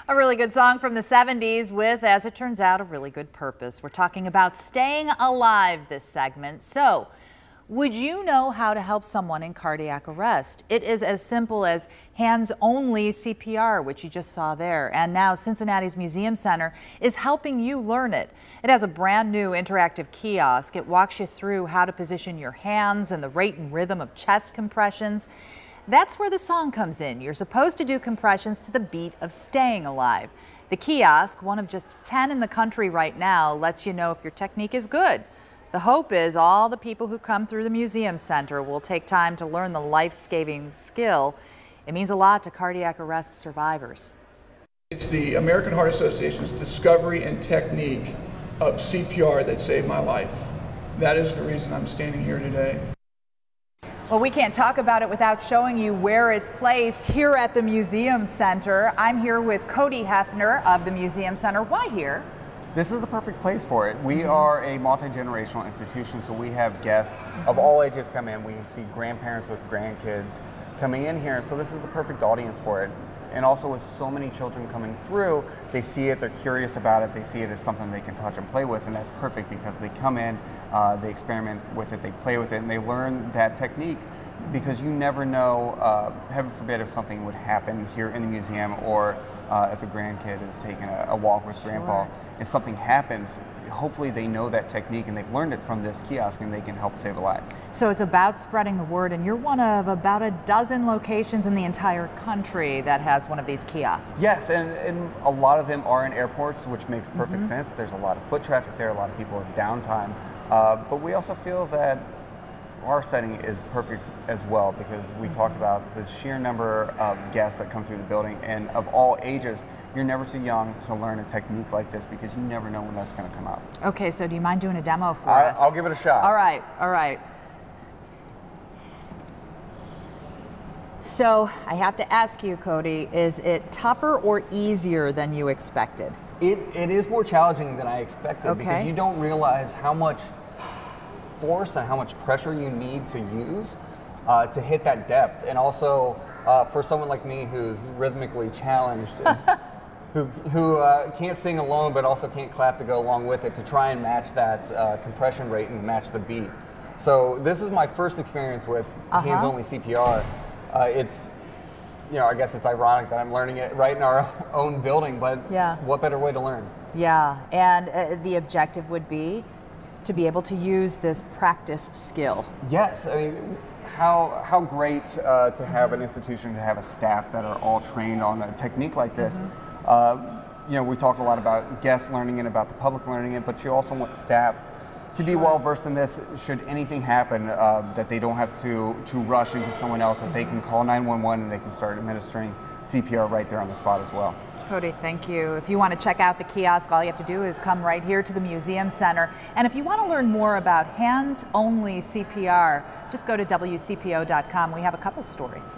A really good song from the 70s with, as it turns out, a really good purpose. We're talking about staying alive this segment. So, would you know how to help someone in cardiac arrest? It is as simple as hands-only CPR, which you just saw there. And now Cincinnati's Museum Center is helping you learn it. It has a brand new interactive kiosk. It walks you through how to position your hands and the rate and rhythm of chest compressions. That's where the song comes in. You're supposed to do compressions to the beat of staying alive. The kiosk, one of just 10 in the country right now, lets you know if your technique is good. The hope is all the people who come through the Museum Center will take time to learn the life-saving skill. It means a lot to cardiac arrest survivors. It's the American Heart Association's discovery and technique of CPR that saved my life. That is the reason I'm standing here today. Well, we can't talk about it without showing you where it's placed here at the Museum Center. I'm here with Cody Hefner of the Museum Center. Why here? This is the perfect place for it. We are a multi-generational institution, so we have guests of all ages come in. We see grandparents with grandkids coming in here, so this is the perfect audience for it. And also with so many children coming through, they see it, they're curious about it, they see it as something they can touch and play with, and that's perfect because they come in, they experiment with it, they play with it, and they learn that technique because you never know, heaven forbid, if something would happen here in the museum or if a grandkid is taking a walk with grandpa. If something happens, hopefully they know that technique and they've learned it from this kiosk and they can help save a life. So it's about spreading the word, and you're one of about a dozen locations in the entire country that has one of these kiosks. Yes, and a lot of them are in airports, which makes perfect sense. There's a lot of foot traffic there, a lot of people at downtime. But we also feel that our setting is perfect as well because we talked about the sheer number of guests that come through the building, and of all ages. You're never too young to learn a technique like this because you never know when that's going to come out. Okay, so do you mind doing a demo for us? I'll give it a shot. All right, all right. So I have to ask you, Cody, is it tougher or easier than you expected? It is more challenging than I expected because you don't realize how much force and how much pressure you need to use to hit that depth. And also for someone like me who's rhythmically challenged and who can't sing alone but also can't clap to go along with it, to try and match that compression rate and match the beat. So this is my first experience with hands-only CPR. It's, you know, I guess it's ironic that I'm learning it right in our own building, but what better way to learn? Yeah, and the objective would be to be able to use this practiced skill. Yes, I mean, how great to have an institution, to have a staff that are all trained on a technique like this. You know, we talked a lot about guests learning it, about the public learning it, but you also want staff to be well versed in this. Should anything happen, that they don't have to rush into someone else, that they can call 911 and they can start administering CPR right there on the spot as well. Cody, thank you. If you want to check out the kiosk, all you have to do is come right here to the Museum Center. And if you want to learn more about hands-only CPR, just go to WCPO.com. We have a couple stories.